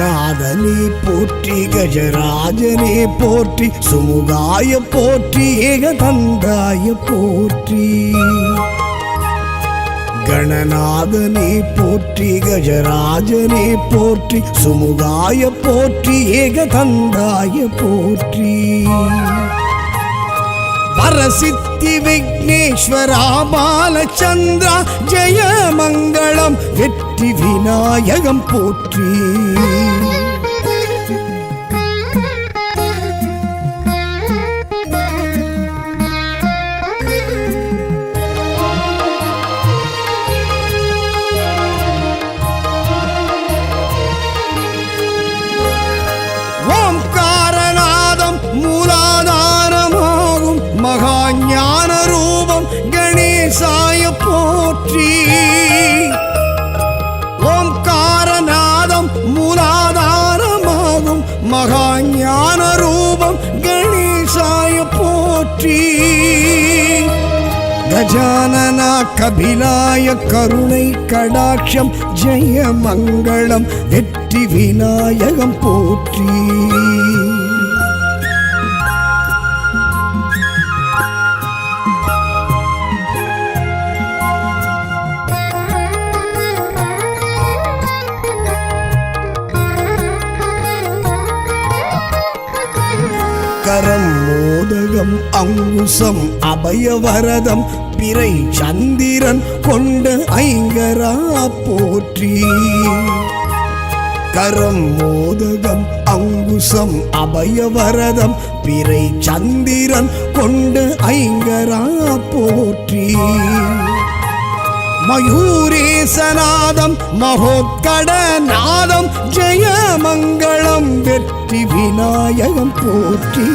கணநாதனே போற்றி, கஜராஜனே போற்றி, சுமுகாய போற்றி, ஏகதந்தாய போற்றி. கணநாதனே போற்றி, கஜராஜனே போற்றி, சுமுகாய போற்றி, ஏகதந்தாய போற்றி. வரசித்தி விக்னேஸ்வரா பாலச்சந்திரா ஜெய மங்களம், வெற்றி விநாயகம் போற்றி. ஓம்காரநாதம் மூலாதாரமாகும் மகாஞான ரூபம் கணேசாய போற்றி. ஓம்காரநாதம் மூலாதாரமாகும் மகாஞான ரூபம் கணேசாய போற்றி. கஜானனா கபிலாய கருணை கடாட்சம் ஜெய மங்களம், வெற்றி விநாயகம் போற்றி. கரம் மோதகம் அங்குசம் அபயவரதம், பிறை சந்திரன் கொண்ட ஐங்கரா போற்றி. கரம் மோதகம் அங்குசம் அபயவரதம், பிறை சந்திரன் கொண்ட ஐங்கரா போற்றி. மயூரேசநாதம் மகோத்கடநாதம் ஜெய மங்களம், வெற்றி விநாயகம் போற்றி.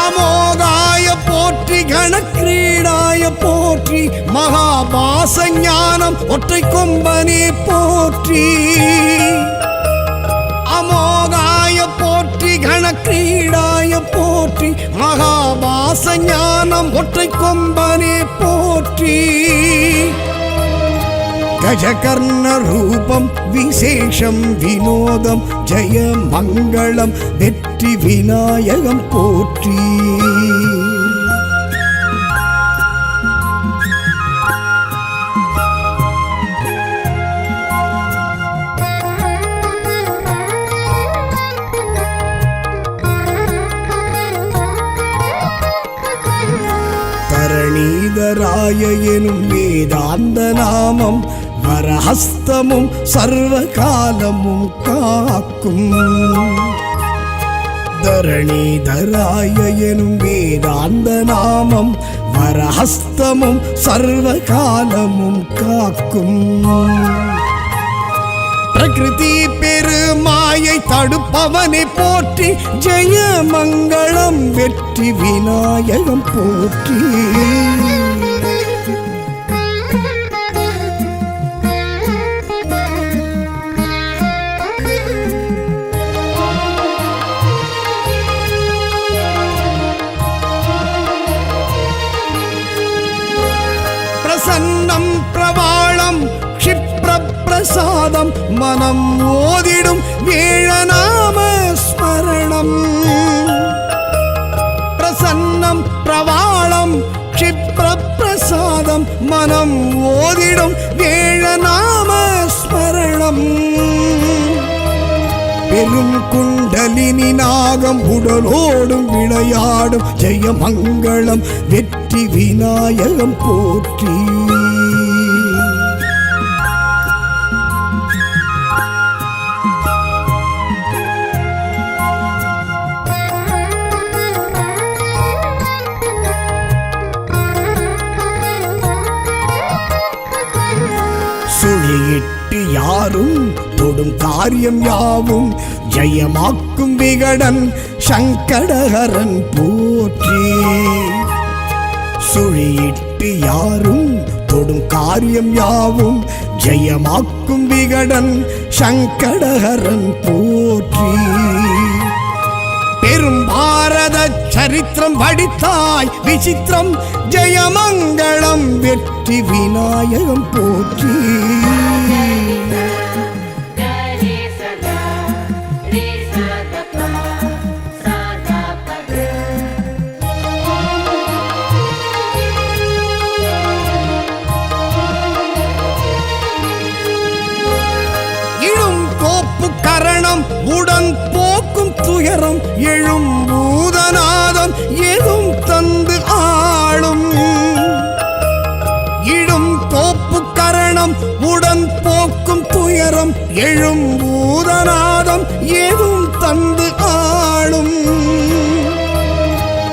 அமோகாய போற்றி, கணக்கிரீடாய போற்றி, மகாபாச ஞானம் ஒற்றை கொம்பனே போற்றி. அமோகாய போற்றி, கணக்கிரீடாய போற்றி, மகாபாச ஞானம் ஒற்றை கொம்பனே போற்றி. கஜகர்ண ரூபம் விசேஷம் வினோதம் ஜெய மங்களம், வெற்றி விநாயகம் போற்றி. தரணீதராய எனும் வேதாந்த நாமம், வரஹஸ்தமும் சர்வ காலமும் காக்கும். தரணீதராய எனும் வேதாந்த நாமம், வரஹஸ்தமும் சர்வ காலமும் காக்கும். பிரகிருதி பெருமாயை தடுப்பவனை போற்றி, ஜெய மங்களம், வெற்றி விநாயகம் போற்றி. பிரசன்னம் பிரவாளம் பிரசாதம் மனம் ஓதிடும் வேழநாம ஸ்மரணம். பிரசன்னம் பிரவாளம் க்ஷிப்ர பிரசாதம் மனம் ஓதிடும் வேழநாம ஸ்மரணம். பெரும் குண்டலினி நாகம் உடலோடும் விளையாடும் ஜெய மங்களம், வெற்றி விநாயகம் போற்றி. சுழியிட்டு யாரும் தொடும் காரியம் யாவும் ஜெயமாக்கும் விகடன் சங்கடஹரன் போற்றி. சுழியிட்டு யாரும் தொடும் காரியம் யாவும் ஜெயமாக்கும் விகடன் சங்கடஹரன் போற்றி. பெரும் பாரத சரித்திரம் படித்தாய் விசித்திரம் ஜெயமங்களம் வெற்றி விநாயகம் போற்றி. உடன் போக்கும் துயரம் எழும் பூதநாதம் எதும் தந்து ஆளும். இடும் கோப்பு கரணம் உடன் போக்கும் துயரம் எழும் பூதநாதம் எதும் தந்து ஆளும்.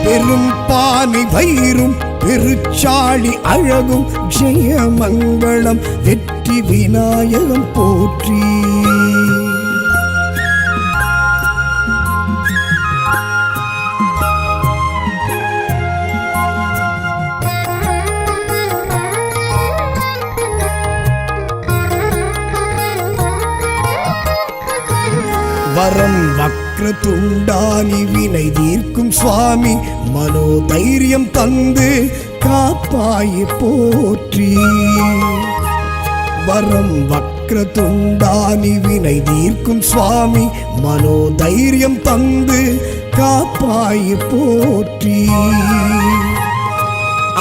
பெரும் பானை வயிறும் பெருச்சாளி அழகும் ஜெயமங்களம் வெற்றி விநாயகம் போற்றி. வரம் வக்ரதுண்டானி வினை தீர்க்கும் சுவாமி மனோதைரியம் தந்து காப்பாய் போற்றி. வரம் வக்ரதுண்டானி வினை தீர்க்கும் சுவாமி மனோதைரியம் தந்து காப்பாய் போற்றி.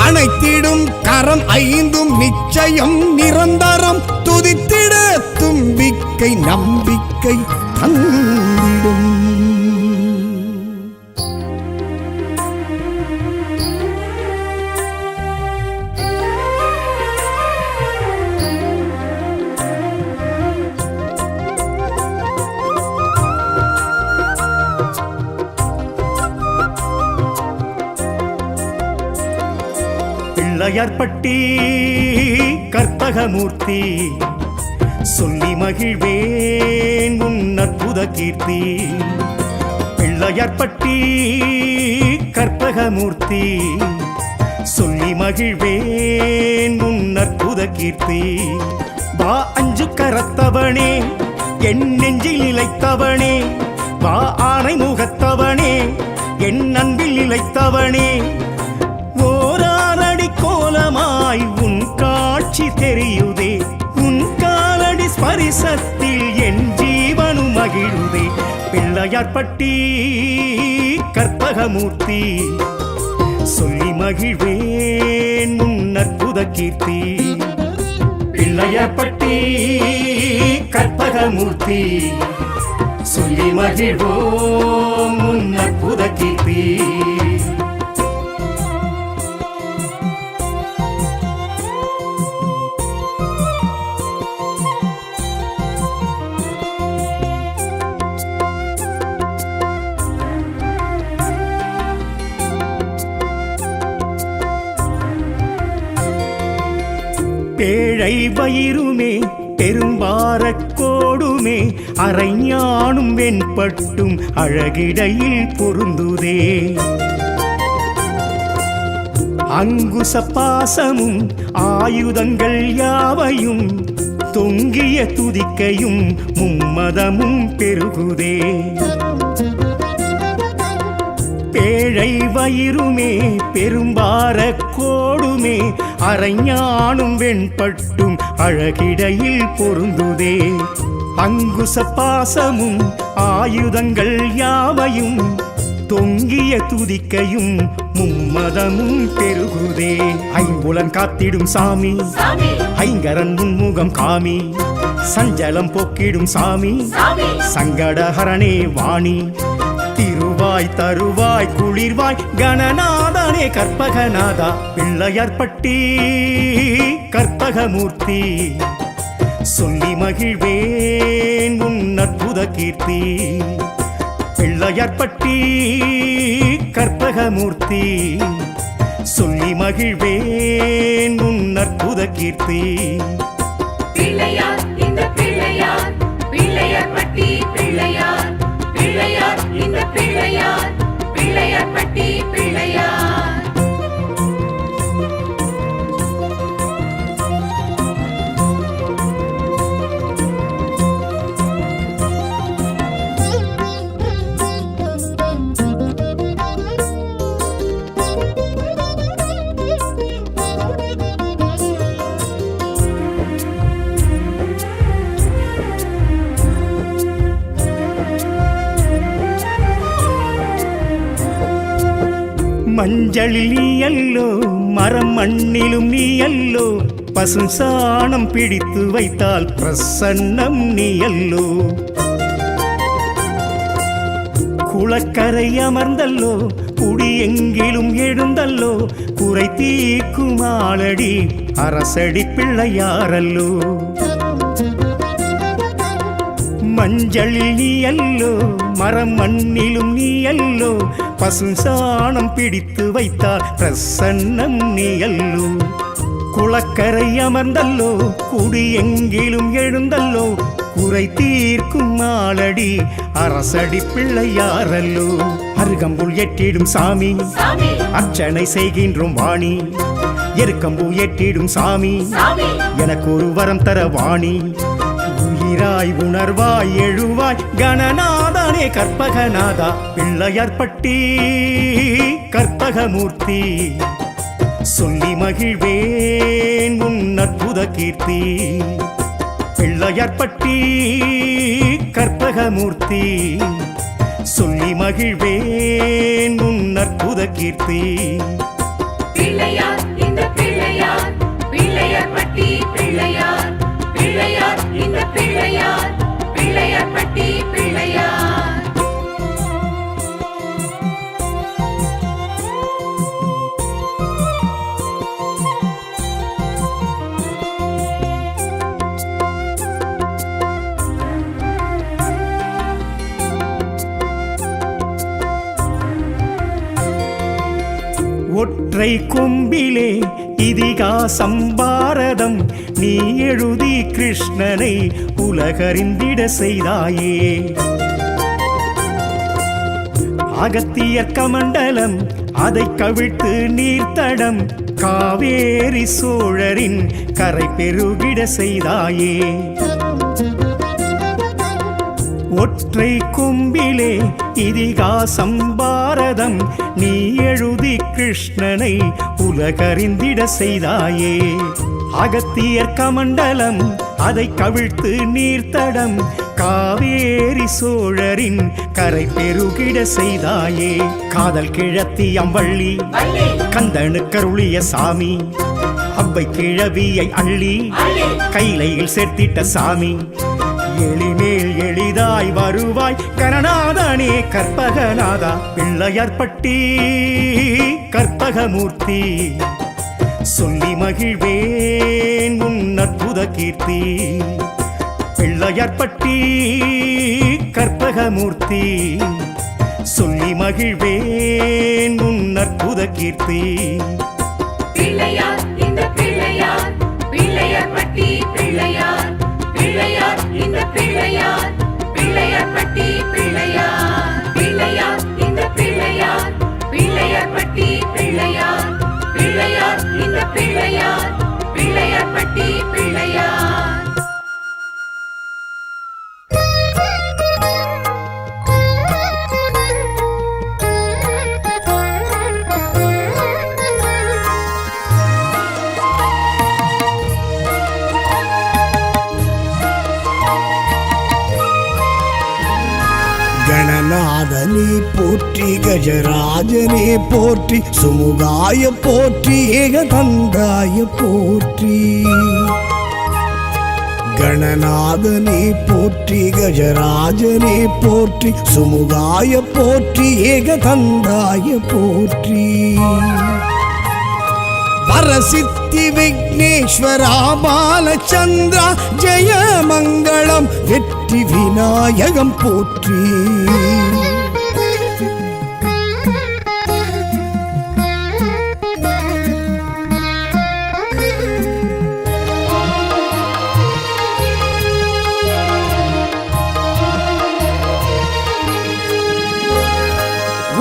அனைத்திடும் கரம் ஐந்தும் நிச்சயம் நிரந்தரம் துதித்திட தும்பிக்கை நம்பிக்கை தந்திடும். பிள்ளையார்பட்டி கற்பகமூர்த்தி சொல்லி மகிழ்வேன் உன் அற்புத கீர்த்தி. பிள்ளையார்பட்டி கற்பகமூர்த்தி சொல்லி மகிழ்வேன் உன் அற்புத கீர்த்தி. வா அஞ்சு கரத்தவனே என் நெஞ்சில் நிலைத்தவனே, வா ஆனை முகத்தவனே என் அன்பில் நிலைத்தவனே. ஓராரடி கோலமாய் உன் காட்சி தெரியுதே, உன் காலடி ஸ்பரிசத்தில் என் ஜீவனும் மகிழுதே. பிள்ளையார்பட்டி கற்பகமூர்த்தி சொல்லி மகிழ்வேன் உன் அற்புத கீர்த்தி. பிள்ளையார்பட்டி கற்பகமூர்த்தி சொல்லி மகிழ்வோம் உன் அற்புத கீர்த்தி. பேழை வயிறுமே பெரும்பாரக்கோடுமே அரைஞானும் வெண்பட்டும் அழகிடையில் பொருந்துதே. அங்குச பாசமும் ஆயுதங்கள் யாவையும் தொங்கிய துதிக்கையும் மும்மதமும் பெருகுதே. பேழை வயிறுமே பெரும்பாரக்கோடுமே அரைஞானும் வெண்பட்டும் அழகிடையில் பொருந்துதே. அங்குச பாசமும் ஆயுதங்கள் யாவையும் தொங்கிய துதிக்கையும் மும்மதமும் பெருகுதே. ஐம்புலன் காத்திடும் சாமி ஐங்கரன் முன்முகம் காமி, சஞ்சலம் போக்கிடும் சாமி சங்கடஹரனே வாணி. திருவாய் தருவாய் குளிர்வாய் கணநாதனே கற்பகநாதா. பிள்ளையார்பட்டி கற்பகமூர்த்தி சொல்லி மகிழ்வேன் உன் அற்புத கீர்த்தி. பிள்ளையார்பட்டி கற்பகமூர்த்தி சொல்லி மகிழ்வேன் உன் அற்புத கீர்த்தி. பிள்ளையார் இந்த பிள்ளையார் பிள்ளையார்பட்டி பிள்ளையார், பிள்ளையார் இந்த பிள்ளையார் பிள்ளையார்பட்டி பிள்ளையார். மஞ்சளில் நீ அல்லோ, மரம் மண்ணிலும் நீ அல்லோ, பசும் சாணம் பிடித்து வைத்தால் பிரசன்னம் நீ அல்லோ. குளக்கரை அமர்ந்தல்லோ, குடி எங்கிலும் எழுந்தல்லோ, குறை தீர்க்கும் ஆளடி அரசடி பிள்ளையாரல்லோ. மஞ்சளில் நீ அல்லோ, மரம் மண்ணிலும் நீ அல்லோ, பசும் சாணம் பிடித்து வைத்தால் பிரசன்னம் நீ அல்லோ. குளக்கரை அமர்ந்தல்லோ, குடி எங்கிலும் எழுந்தல்லோ, குறை தீர்க்கும் ஆளடி அரசடி பிள்ளையாரல்லோ. அருகம்புல் எட்டிடும் சாமி, அர்ச்சனை செய்கின்றோம் வாணி. எருக்கம்பூ எட்டிடும் சாமி, எனக்கு ஒரு வரம் தர வாணி. உயிராய் உணர்வாய் எழுவாய் கணநாதனே கற்பகநாதா, பிள்ளையார்பட்டி கற்பகமூர்த்தி. சொல்லி மகிழ்வேன் உன் அற்புத கீர்த்தி. பிள்ளையார்பட்டி கற்பகமூர்த்தி. சொல்லி மகிழ்வேன் உன் அற்புத கீர்த்தி. பிள்ளையார் இந்த பிள்ளையார், பிள்ளையார்பட்டி பிள்ளையார், பிள்ளையார் இந்த பிள்ளையார், பிள்ளையார்பட்டி பிள்ளையார். ஒற்றை கொம்பிலே இதிகாசம் பாரதம் நீ எழுதி கிருஷ்ணனை உலகறிந்திட செய்தாயே. அகத்தியர் கமண்டலம் அதை கவிழ்த்து நீர்த்தடம் காவேரி சோழரின் கரை பெருகிட செய்தாயே. ஒற்றை கொம்பிலே இதிகாசம் பாரதம் நீ எழுதி கிருஷ்ணனை உலகறிந்திட செய்தாயே. அகத்தியர் கமண்டலம் அதை கவிழ்த்து நீர்த்தடம் காவேரி சோழரின் கரை பெருகிட செய்தாயே. காதல் கிழத்தி அம்பள்ளி கந்தனுக்கருளிய சாமி, அவ்வை கிழவியை அள்ளி கைலையில் சேர்த்திட்ட சாமி. எளிமேல் எளிதாய் வருவாய் கணநாதனே கற்பகநாதா, பிள்ளையார்பட்டி கற்பகமூர்த்தி. சொல்லி மகிழ்வேன் உன் அற்புத கீர்த்தி. பிள்ளையார்பட்டி கற்பகமூர்த்தி. சொல்லி மகிழ்வேன் உன் அற்புத கீர்த்தி. பிள்ளையார் இந்த பிள்ளையார், பிள்ளையார்பட்டி பிள்ளையார், பிள்ளையார் இந்த பிள்ளையார், பிள்ளையார்பட்டி பிள்ளையார். பிள்ளையார் இந்த பிள்ளையார், பிள்ளையார்பட்டி பிள்ளையார், பிள்ளையார் இந்த பிள்ளையார், பிள்ளையார்பட்டி பிள்ளையார். கணநாதனே போற்றி, கஜராஜனே போற்றி, சுமுகாய போற்றி, ஏகதந்தாய போற்றி. கணநாதனே போற்றி, கஜராஜனே போற்றி, சுமுகாய போற்றி, ஏகதந்தாய போற்றி. வரசித்தி விக்னேஸ்வரா பாலச்சந்திரா ஜெய மங்களம், வெற்றி விநாயகம் போற்றி.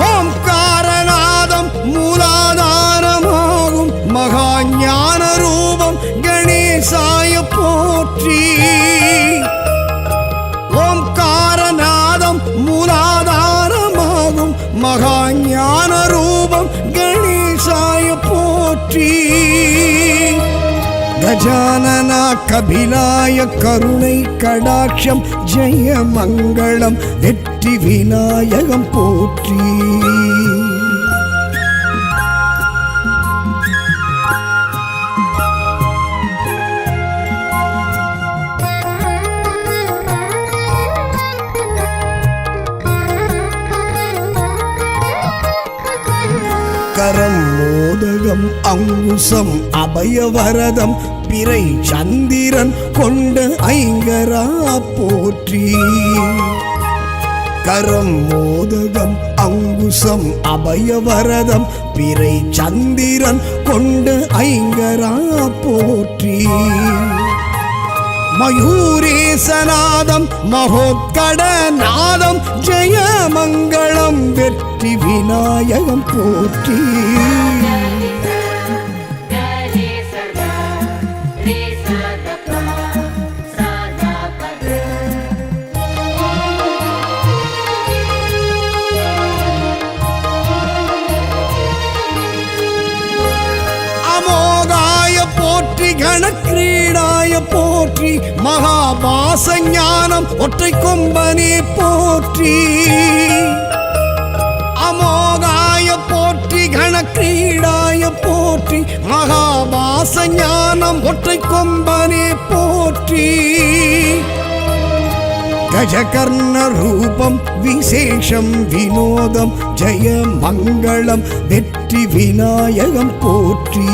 ஓம்காரநாதம் மூலாதாரமாகும் மகாஞான ரூபம் கணேசாய போற்றி. ஓம்காரநாதம் மூலாதாரமாகும் மகாஞான ரூபம் கணேசாய போற்றி. கஜானனா கபிலாய கருணை கடாட்சம் ஜெய மங்களம், வெற்றி விநாயகம் போற்றி. கரம் மோதகம் அங்குசம் அபயவரதம் பிறை சந்திரன் கொண்ட ஐங்கரா போற்றி. கரம் மோதகம் அங்குசம் அபயவரதம் பிறை சந்திரன் கொண்ட ஐங்கரா போற்றி. மயூரேசநாதம் மகோத்கடநாதம் ஜெயமங்களம் வெற்றி விநாயகம் போற்றி. கணக்கிரீடாய போற்றி. மகாபாச ஞானம் ஒற்றை கொம்பனே போற்றி. அமோகாய போற்றி கணக்கிரீடாய போற்றி. மகாபாச ஞானம் ஒற்றை கொம்பனே போற்றி. கஜகர்ண ரூபம் விசேஷம் வினோதம் ஜெயமங்களம் வெற்றி விநாயகம் போற்றி.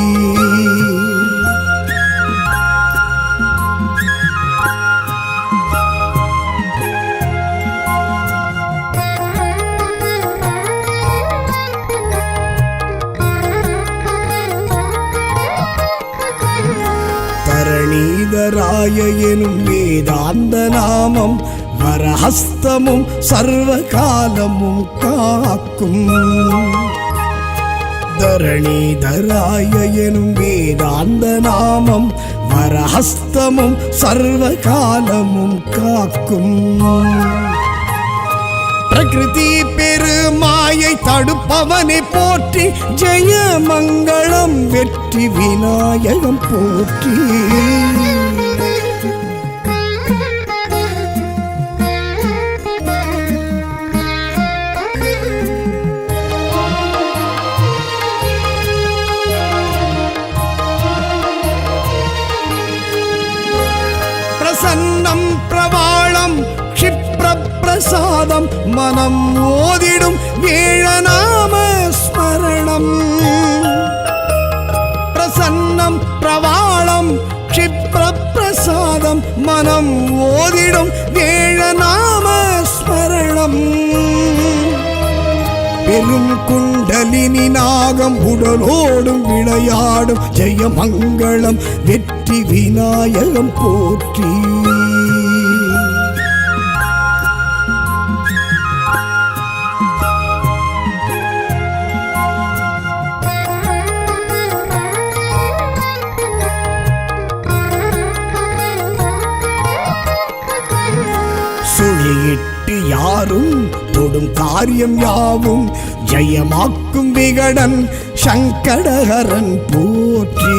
தரணீதராய எனும் வேதாந்த நாமம் வரஹஸ்தமும் சர்வகாலமும் காக்கும். தரணீதராய எனும் வேதாந்த நாமம் வரஹஸ்தமும் சர்வகாலமும் காக்கும். பிரகிருதி பெருமாயை தடுப்பவனை போற்றி. ஜெயமங்களம் வெற்றி விநாயகம் போற்றி. பிரசன்னம் பிரவாளம் பிரசாதம் மனம் ஓதிடும் வேழநாம ஸ்மரணம். பிரசன்னம் பிரவாளம் க்ஷிப்ர பிரசாதம் மனம் ஓதிடும் வேழநாம ஸ்மரணம். பெரும் குண்டலினி நாகம் உடலோடும் விளையாடும் ஜெயமங்களம் வெற்றி விநாயகம் போற்றி. சுழியிட்டு யாரும் தொடும் காரியம் யாவும் ஜெயமாக்கும் விகடன் சங்கடஹரன் போற்றி.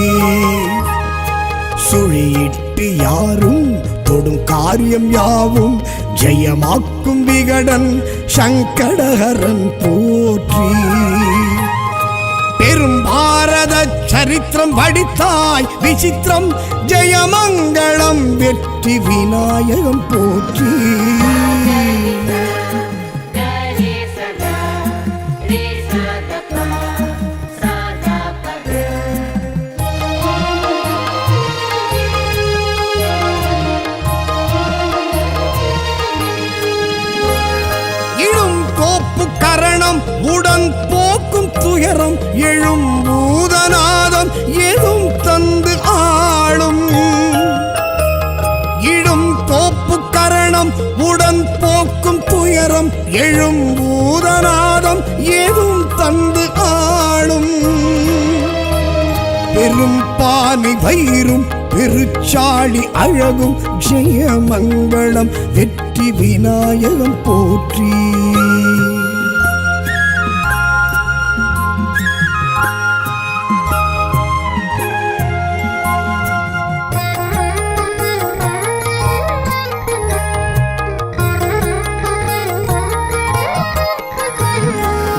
சுழியிட்டு யாரும் தொடும் காரியம் யாவும் ஜெயமாக்கும் விகடன் சங்கடஹரன் போற்றி. பெரும் பாரத சரித்திரம் வடித்தாய் விசித்திரம் ஜெயமங்களம் வெற்றி விநாயகம் போற்றி. இடும் கோப்பு கரணம் உடன் போக்கும் துயரம் எழும் பூதநாதம் எதும் தந்து ஆளும். இடும் கோப்பு கரணம் உடன் போக்கும் துயரம் எழும் பூதநாதம் எதும் தந்து ஆளும். பெரும் பானை வயிறும் பெருச்சாளி அழகும் ஜெயமங்களம் வெற்றி விநாயகம் போற்றி.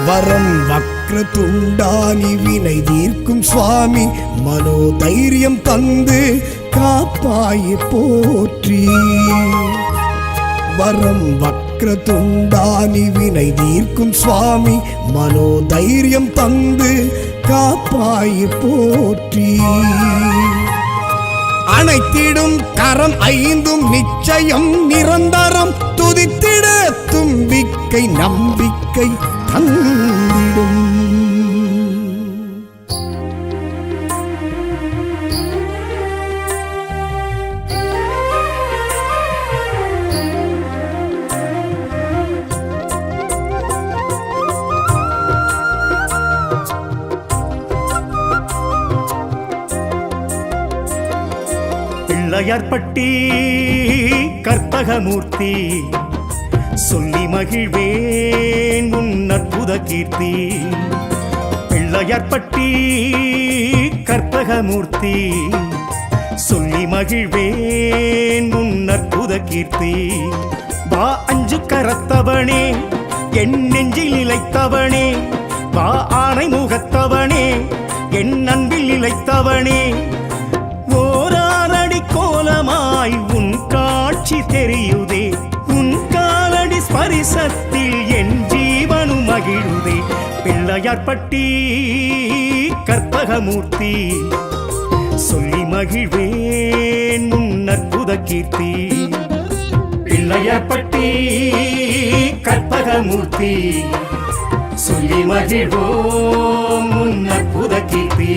வரம் வக்ர துண்டானி வினை தீர்க்கும் சுவாமி மனோதைரியம் தந்து காப்பாய் போற்றி. வரம் வக்ர வக்ரதுண்டானி வினை தீர்க்கும் சுவாமி மனோதைரியம் தந்து காப்பாய் போற்றி. அனைத்திடும் கரம் ஐந்தும் நிச்சயம் நிரந்தரம் துதித்திட தும்பிக்கை நம்பிக்கை தந்திடும். பிள்ளையார்பட்டி கற்பகமூர்த்தி சொல்லி மகிழ்வேன் உன் அற்புத கீர்த்தி. பிள்ளையார்பட்டி கற்பகமூர்த்தி சொல்லி மகிழ்வேன் உன் அற்புத கீர்த்தி. வா அஞ்சு கரத்தவனே என் நெஞ்சில் நிலைத்தவனே, வா ஆணை முகத்தவனே என் அன்பில் நிலைத்தவனே. ஓராரடி கோலமாய் உன் காட்சி தெரியுதே, உன் காலடி ஸ்பரிசத்தில் என் ஜீவனு மகிழுதே. பிள்ளையார்பட்டி கற்பகமூர்த்தி சொல்லி மகிழ்வேன் உன் அற்புத கீர்த்தி. பிள்ளையார்பட்டி கற்பகமூர்த்தி சொல்லி மகிழ்வோம் உன் அற்புத கீர்த்தி.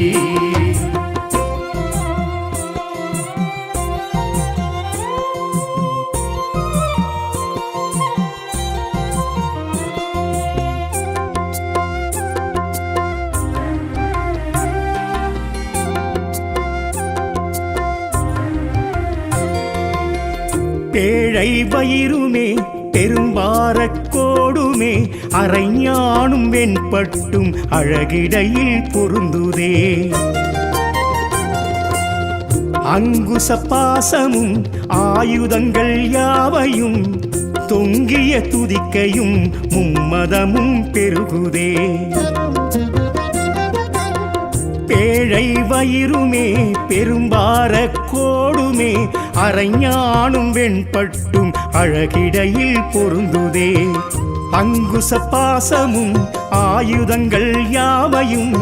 பேழை வயிறுமே பெரும்பாரக்கோடுமே அரைஞானும் வெண்பட்டும் அழகிடையில் பொருந்துதே. அங்குச பாசமும் ஆயுதங்கள் யாவையும் தொங்கிய துதிக்கையும் மும்மதமும் பெருகுதே. பேழை வயிறுமே பெரும்பாரக்கோடுமே அரைஞானும் வெண்பட்டும் அழகிடையில் பொருந்துதே. அங்குச பாசமும் ஆயுதங்கள் யாவையும்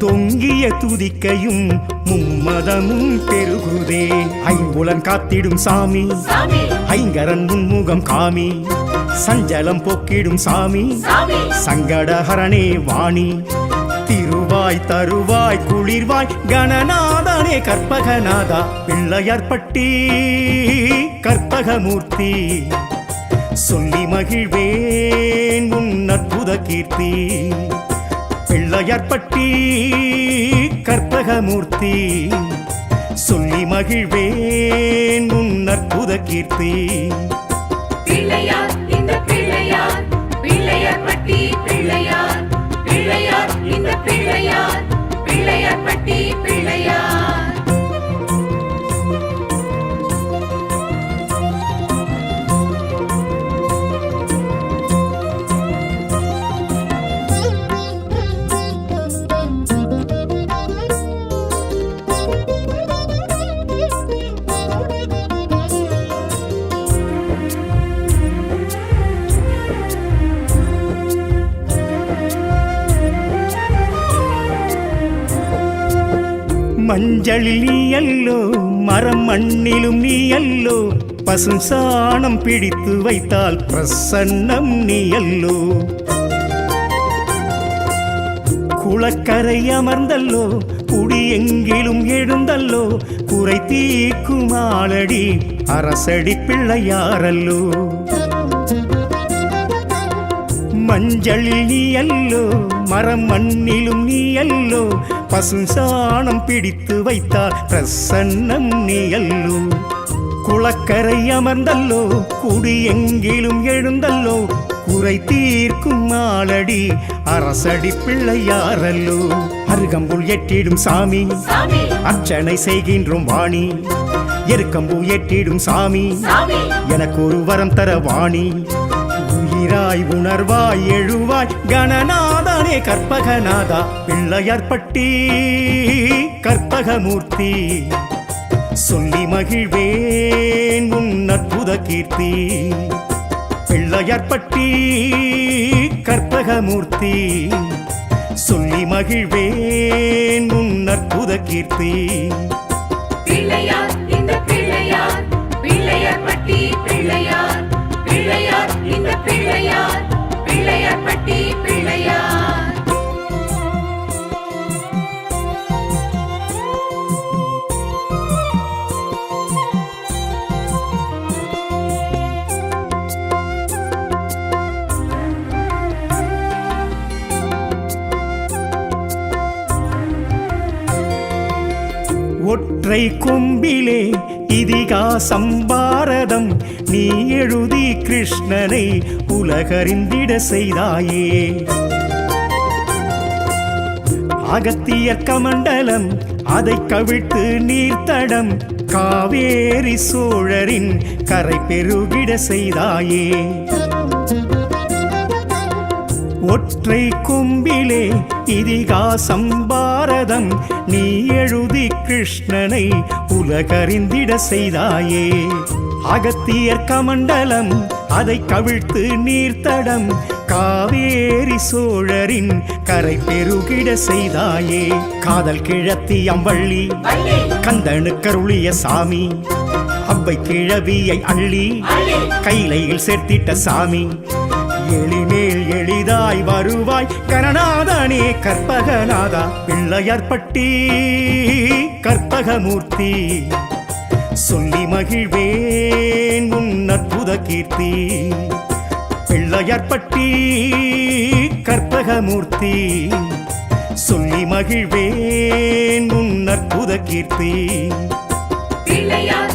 தொங்கிய துதிக்கையும் மும்மதமும் பெருகுதே. ஐம்புலன் காத்திடும் சாமி ஐங்கரன் முன்முகம் காமி, சஞ்சலம் போக்கிடும் சாமி சங்கடஹரணே வாணி. திருவாய் தருவாய் குளிர்வாய் கணநாதனே கற்பகநாதா. பிள்ளையார்பட்டி கற்பகமூர்த்தி சொல்லி மகிழ்வேன் உன் அற்புத கீர்த்தி. பிள்ளையார்பட்டி கற்பகமூர்த்தி சொல்லி மகிழ்வேன் உன் அற்புத கீர்த்தி. பிள்ளையார் இந்த பிள்ளையார், பிள்ளையார்பட்டி பிள்ளையார், பிள்ளையார் இந்த பிள்ளையார், பிள்ளையார்பட்டி பிள்ளையார். மஞ்சளில் நீ அல்லோ மரம் மண்ணிலும் நீ அல்லோ, பசும் சாணம் பிடித்து வைத்தால் பிரசன்னம் நீ அல்லோ. குளக்கரை அமர்ந்தல்லோ குடி எங்கிலும் எழுந்தல்லோ, குறை தீர்க்கும் ஆளடி அரசடி பிள்ளையாரல்லோ. மஞ்சளில் நீ அல்லோ மரம் மண்ணிலும் நீ அல்லோ, பசும் சாணம் பிடித்து வைத்தால் பிரசன்னம் நீ அல்லோ. குளக்கரை அமர்ந்தல்லோ குடி எங்கிலும் எழுந்தல்லோ, குறை தீர்க்கும் ஆளடி அரசடி பிள்ளையாரல்லோ. அருகம்புல் ஏற்றிடும் சாமி அர்ச்சனை செய்கின்றோம் வாணி, எருக்கம்பூ ஏற்றிடும் சாமி எனக்கு ஒரு வரம் தர வாணி. உயிராய் உணர்வாய் எழுவாய் கணநாதனே கற்பகநாதா. பிள்ளையார்பட்டி கற்பகமூர்த்தி சொல்லி மகிழ்வேன் உன் அற்புத கீர்த்தி. பிள்ளையார்பட்டி கற்பகமூர்த்தி சொல்லி மகிழ்வேன் உன் அற்புத கீர்த்தி பிள்ளையார் இந்த பிள்ளையார் பிள்ளையார்பட்டி பிள்ளையார் பிள்ளையார் இந்த பிள்ளையார் பிள்ளையார்பட்டி பிள்ளையார் ஒற்றை கொம்பிலே இதிகாசம் பாரதம் நீ எழுதி கிருஷ்ணனை உலகறிந்திட செய்தாயே அகத்தியர் கமண்டலம் அதை கவிழ்த்து நீர்த்தடம் காவேரி சோழரின் கரை பெருகிட செய்தாயே ஒற்றை கொம்பிலே இதிகாசம் பாரதம் நீ எழுதி கிருஷ்ணனை உலகறிந்திட செய்தாயே அகத்தியர் கமண்டலம் அதை கவிழ்த்து நீர்த்தடம் காவேரி சோழரின் கரை பெருகிட செய்தாயே காதல் கிழத்தி அம்பள்ளி கந்தனுக்கருளிய சாமி அவ்வை கிழவியை அள்ளி கைலையில் சேர்த்திட்ட சாமி எளிமேல் எளிதாய் வருவாய் கணநாதனே கற்பகநாதா பிள்ளையார்பட்டி கற்பகமூர்த்தி சொல்லி மகிழ்வேன் உன் அற்புத கீர்த்தி பிள்ளையார்பட்டி கற்பகமூர்த்தி சொல்லி மகிழ்வேன் உன் அற்புத கீர்த்தி பிள்ளையார்